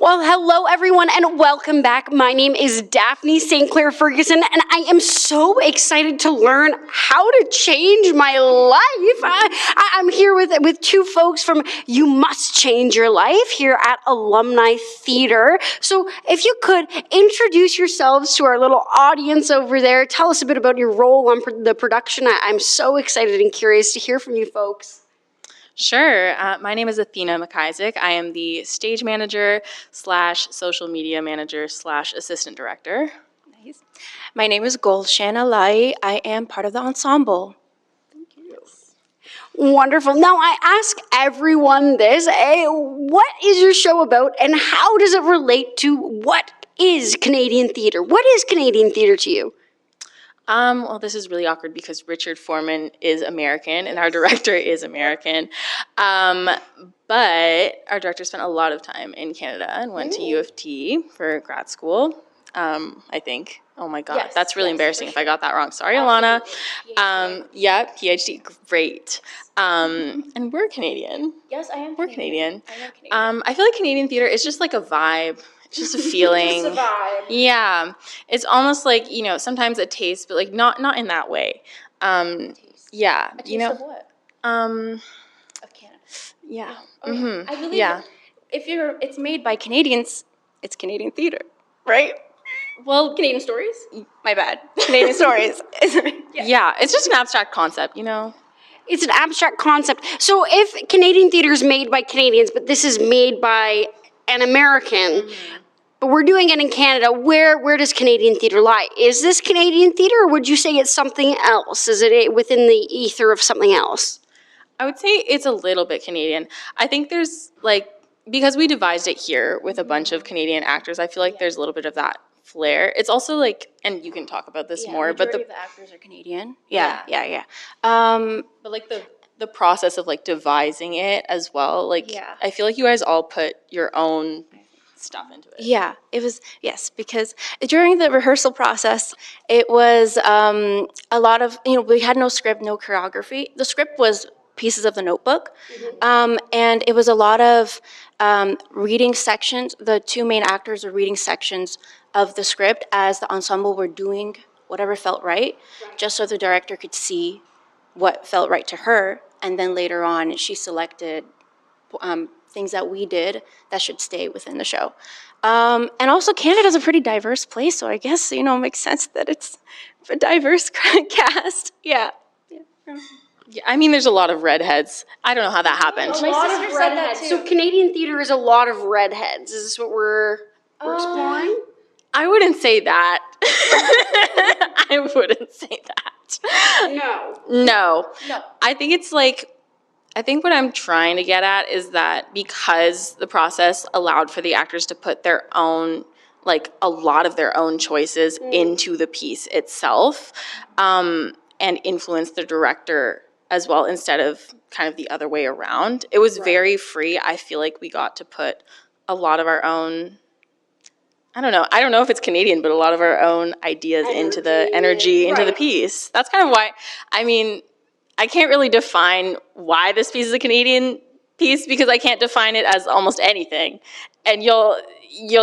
Well, hello everyone and welcome back. My name is Daphne St. Clair Ferguson and I am so excited to learn how to change my life. I'm here with two folks from You Must Change Your Life here at Alumni Theater. So if you could introduce yourselves to our little audience over there, tell us a bit about your role on the production. I'm so excited and curious to hear from you folks. Sure. My name is Athena McIsaac. I am the stage manager / social media manager / assistant director. Nice. My name is Golshan Alaei. I am part of the ensemble. Thank you. Wonderful. Now, I ask everyone this. What is your show about and how does it relate to what is Canadian theatre? What is Canadian theatre to you? Well, this is really awkward because Richard Foreman is American and our director is American. But our director spent a lot of time in Canada and went to U of T for grad school, I think. Oh my God, Yes, that's really embarrassing sure. if I got that wrong. Sorry, Ilana. Yeah, PhD, great. And we're Canadian. Yes, I am. We're Canadian. I am Canadian. I feel like Canadian theater is just like a vibe. It's just a feeling. Just a vibe. Yeah. It's almost like, sometimes a taste, but like not in that way. Yeah. A taste of what? Of Canada. Yeah. Okay. Mm-hmm. I believe Yeah. it's made by Canadians, it's Canadian theater, right? Well, Canadian stories? My bad. Canadian stories. yeah, it's just an abstract concept, It's an abstract concept. So if Canadian theatre is made by Canadians, but this is made by an American, but we're doing it in Canada, where does Canadian theatre lie? Is this Canadian theatre, or would you say it's something else? Is it within the ether of something else? I would say it's a little bit Canadian. I think there's because we devised it here with a bunch of Canadian actors, I feel like there's a little bit of that flair. It's also and you can talk about this more, but the actors are Canadian. Yeah. But the process of devising it as well, I feel like you guys all put your own stuff into it. Yeah, it was, yes, because during the rehearsal process, it was a lot of, we had no script, no choreography. The script was pieces of the notebook, and it was a lot of reading sections. The two main actors were reading sections of the script as the ensemble were doing whatever felt right, just so the director could see what felt right to her, and then later on she selected things that we did that should stay within the show. And also Canada's a pretty diverse place, so I guess, it makes sense that it's a diverse cast. Yeah. Yeah, I mean, there's a lot of redheads. I don't know how that happened. A lot of redheads. So Canadian theatre is a lot of redheads. Is this what we're exploring? I wouldn't say that. I wouldn't say that. No. I think it's I think what I'm trying to get at is that because the process allowed for the actors to put their own, a lot of their own choices into the piece itself, and influence the director as well instead of kind of the other way around. It was very free. I feel like we got to put a lot of our own, I don't know if it's Canadian, but a lot of our own ideas into the energy, into the piece. That's kind of why, I can't really define why this piece is a Canadian piece because I can't define it as almost anything. And you'll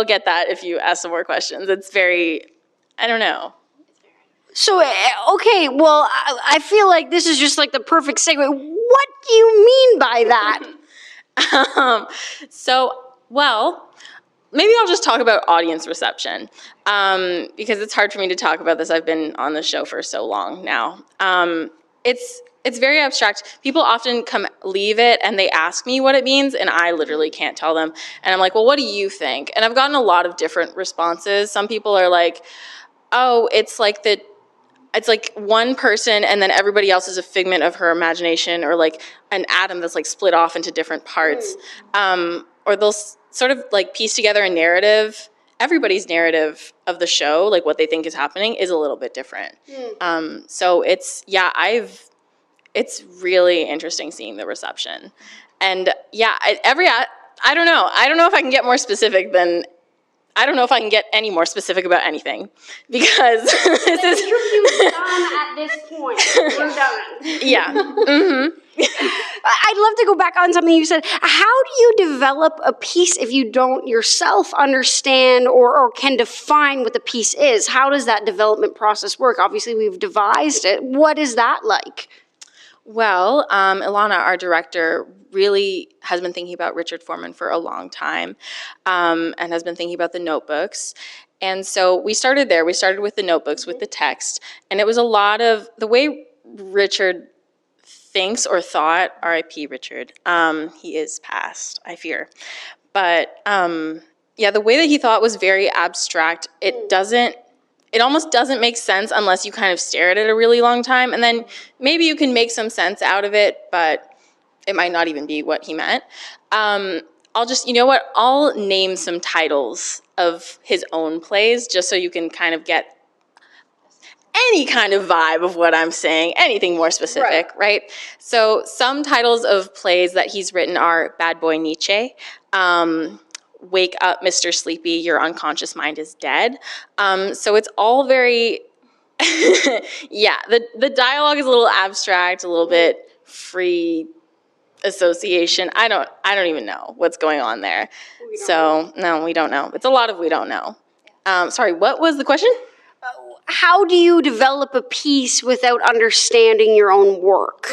get that if you ask some more questions. It's very, I don't know. So, okay, well, I feel like this is just the perfect segue. What do you mean by that? Well, maybe I'll just talk about audience reception because it's hard for me to talk about this. I've been on the show for so long now. It's very abstract. People often leave it and they ask me what it means and I literally can't tell them. And I'm like, well, what do you think? And I've gotten a lot of different responses. Some people are like, oh, it's like one person and then everybody else is a figment of her imagination or an atom that's split off into different parts. Or they'll sort of piece together a narrative. Everybody's narrative of the show, what they think is happening, is a little bit different. So it's really interesting seeing the reception. And I don't know. I don't know if I can get more specific than I don't know if I can get any more specific about anything because this is interview's done at this point. We're done. yeah. Mm-hmm. I'd love to go back on something you said. How do you develop a piece if you don't yourself understand or can define what the piece is? How does that development process work? Obviously, we've devised it. What is that like? Well, Ilana, our director, really has been thinking about Richard Foreman for a long time and has been thinking about the notebooks. And so we started there. We started with the notebooks, with the text. And it was a lot of the way Richard thinks or thought, R.I.P. Richard. He is passed, I fear. But yeah, the way that he thought was very abstract. It almost doesn't make sense unless you kind of stare at it a really long time. And then maybe you can make some sense out of it, but it might not even be what he meant. You know what? I'll name some titles of his own plays just so you can kind of get any kind of vibe of what I'm saying, anything more specific, right? So some titles of plays that he's written are Bad Boy Nietzsche, Wake Up, Mr. Sleepy, Your Unconscious Mind is Dead. So it's all very, yeah, the dialogue is a little abstract, a little bit free association. I don't even know what's going on there. No, we don't know. It's a lot of we don't know. Sorry, what was the question? How do you develop a piece without understanding your own work?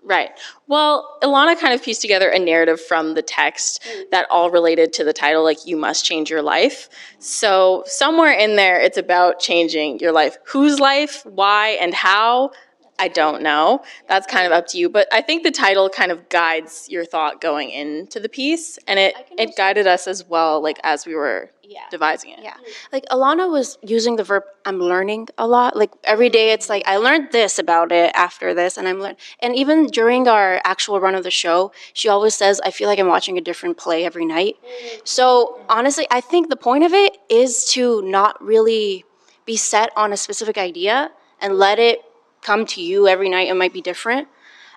Right. Well, Ilana kind of pieced together a narrative from the text that all related to the title, like You Must Change Your Life. So somewhere in there, it's about changing your life. Whose life, why, and how? I don't know. That's kind of up to you. But I think the title kind of guides your thought going into the piece. And it guided us as well, like as we were devising it. Yeah. Like Ilana was using the verb I'm learning a lot. Like every day it's like I learned this about it after this and I'm learning. And even during our actual run of the show, she always says, I feel like I'm watching a different play every night. So honestly, I think the point of it is to not really be set on a specific idea and let it come to you every night. It might be different.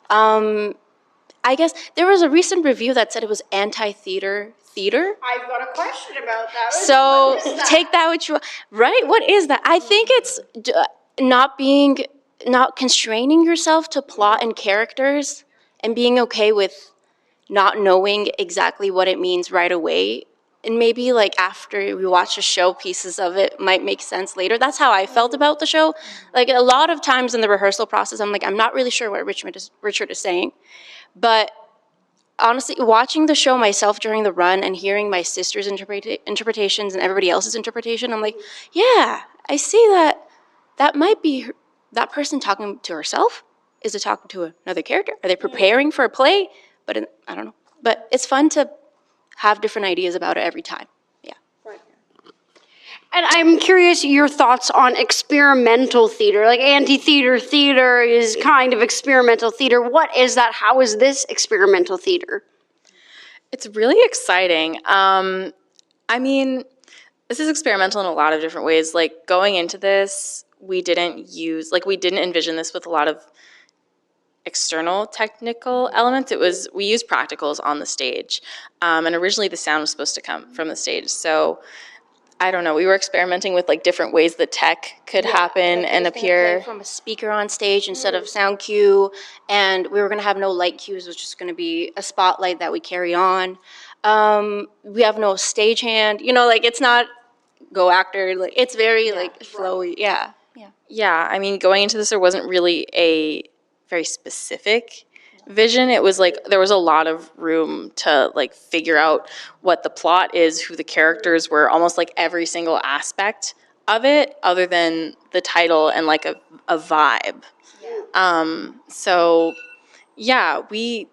I guess there was a recent review that said it was anti-theater. I've got a question about that. So take that what you right. What is that? I think it's not constraining yourself to plot and characters, and being okay with not knowing exactly what it means right away. And maybe like after we watch a show, pieces of it might make sense later. That's how I felt about the show. Like a lot of times in the rehearsal process, I'm like, I'm not really sure what Richard is saying, but honestly, watching the show myself during the run and hearing my sister's interpretations and everybody else's interpretation, I'm like, yeah, I see that. That might be that person talking to herself. Is it talking to another character? Are they preparing for a play? But I don't know. But it's fun to have different ideas about it every time. Yeah. And I'm curious your thoughts on experimental theater. Like anti-theater is kind of experimental theater. What is that? How is this experimental theater? It's really exciting. I mean, this is experimental in a lot of different ways. Like going into this, we didn't envision this with a lot of external technical elements. We used practicals on the stage. And originally the sound was supposed to come from the stage. So I don't know, we were experimenting with like different ways that tech could happen and appear. From a speaker on stage instead of sound cue, and we were going to have no light cues. It was just going to be a spotlight that we carry on. We have no stagehand. Like it's not go actor. Like it's very flowy. Yeah. Yeah, I mean, going into this, there wasn't really a very specific vision. It was like there was a lot of room to like figure out what the plot is, who the characters were, almost like every single aspect of it other than the title and like a vibe. So yeah, we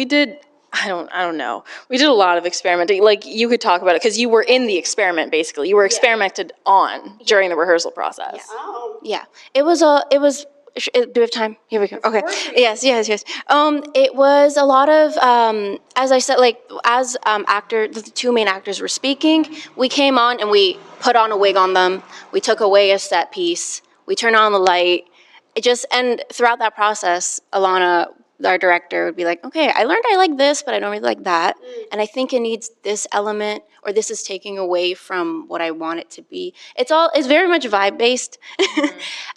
did I don't know. We did a lot of experimenting. Like you could talk about it because you were in the experiment basically. You were experimented on during the rehearsal process. Yeah. It was do we have time? Here we go. Okay. Yes. It was a lot of, as I said, like as the two main actors were speaking, we came on and we put on a wig on them. We took away a set piece. We turned on the light. And throughout that process, Ilana our director would be like, okay, I learned I like this, but I don't really like that. And I think it needs this element, or this is taking away from what I want it to be. It's very much vibe based.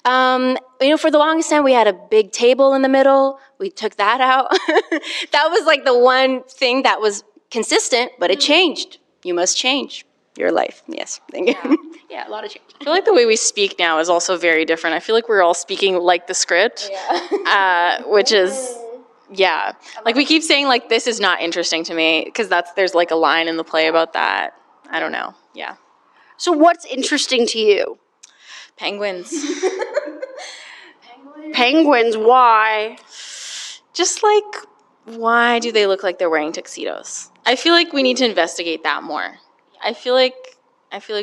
For the longest time, we had a big table in the middle. We took that out. That was like the one thing that was consistent, but it changed. You must change your life. Yes, thank you. Yeah, a lot of change. I feel like the way we speak now is also very different. I feel like we're all speaking like the script, which is, like we keep saying like, this is not interesting to me, because there's like a line in the play about that. I don't know. Yeah. So what's interesting to you? Penguins. Penguins, why? Just like, why do they look like they're wearing tuxedos? I feel like we need to investigate that more. I feel like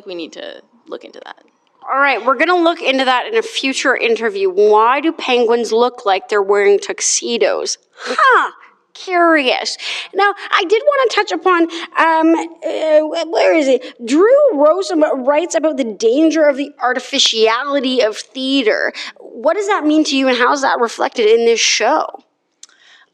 we need to look into that. All right, we're going to look into that in a future interview. Why do penguins look like they're wearing tuxedos? Curious. Now, I did want to touch upon, where is it? Drew Rosen writes about the danger of the artificiality of theater. What does that mean to you, and how is that reflected in this show?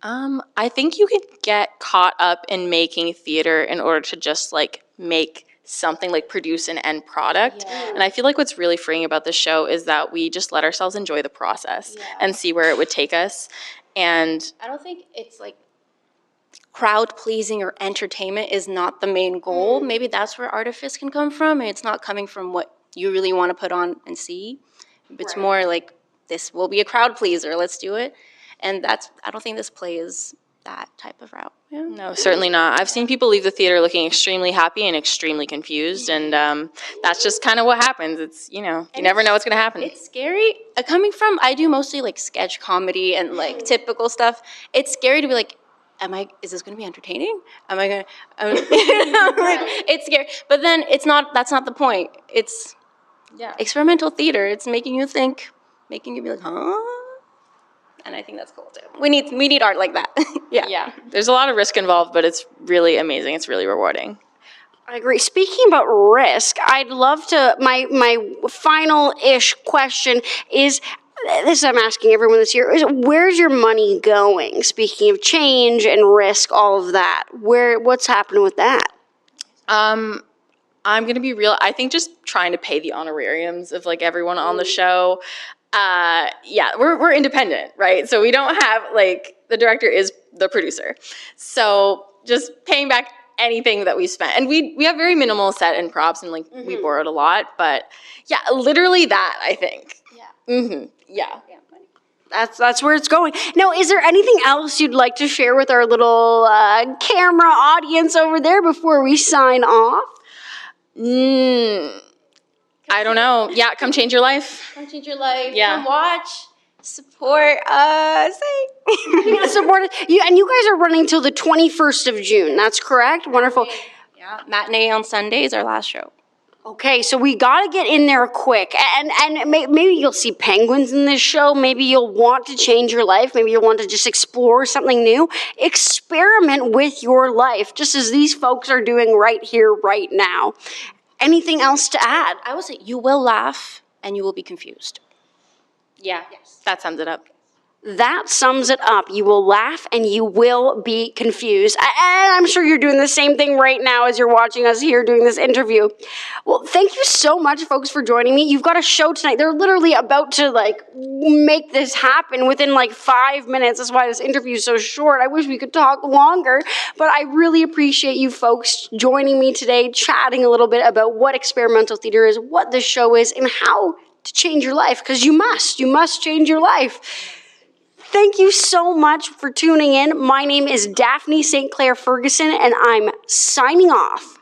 I think you could get caught up in making theater in order to just like make something, like produce an end product. And I feel like what's really freeing about this show is that we just let ourselves enjoy the process and see where it would take us. And I don't think it's like crowd pleasing or entertainment is not the main goal. Maybe that's where artifice can come from. And it's not coming from what you really want to put on and see. It's more like, this will be a crowd pleaser, let's do it. And I don't think this play is that type of route. Yeah. No, certainly not. I've seen people leave the theater looking extremely happy and extremely confused, and that's just kind of what happens. It's, you never know what's going to happen. It's scary. I do mostly like sketch comedy and like typical stuff. It's scary to be like, is this going to be entertaining? It's scary. But then that's not the point. It's experimental theater. It's making you think, making you be like, huh? And I think that's cool too. We need art like that. Yeah. There's a lot of risk involved, but it's really amazing. It's really rewarding. I agree. Speaking about risk, I'd love to, my final-ish question is, this I'm asking everyone this year, is where's your money going? Speaking of change and risk, all of that, what's happening with that? I'm going to be real. I think just trying to pay the honorariums of like everyone on the show. We're independent, right? So we don't have like, the director is the producer. So just paying back anything that we spent. And we have very minimal set and props, and like we borrowed a lot, but literally that, I think. That's where it's going. Now, is there anything else you'd like to share with our little camera audience over there before we sign off? I don't know. Yeah, come change your life. Come change your life. Yeah. Come watch. Support us. Support us. And you guys are running till the 21st of June. That's correct? Wonderful. Yeah, matinee on Sunday is our last show. Okay, so we got to get in there quick. And maybe you'll see penguins in this show. Maybe you'll want to change your life. Maybe you'll want to just explore something new. Experiment with your life, just as these folks are doing right here, right now. Anything else to add? I would say you will laugh and you will be confused. Yeah, that sums it up. That sums it up. You will laugh and you will be confused. And I'm sure you're doing the same thing right now as you're watching us here doing this interview. Well, thank you so much, folks, for joining me. You've got a show tonight. They're literally about to, make this happen within, 5 minutes. That's why this interview is so short. I wish we could talk longer. But I really appreciate you folks joining me today, chatting a little bit about what experimental theater is, what this show is, and how to change your life. Because you must change your life. Thank you so much for tuning in. My name is Daphne St. Clair Ferguson, and I'm signing off.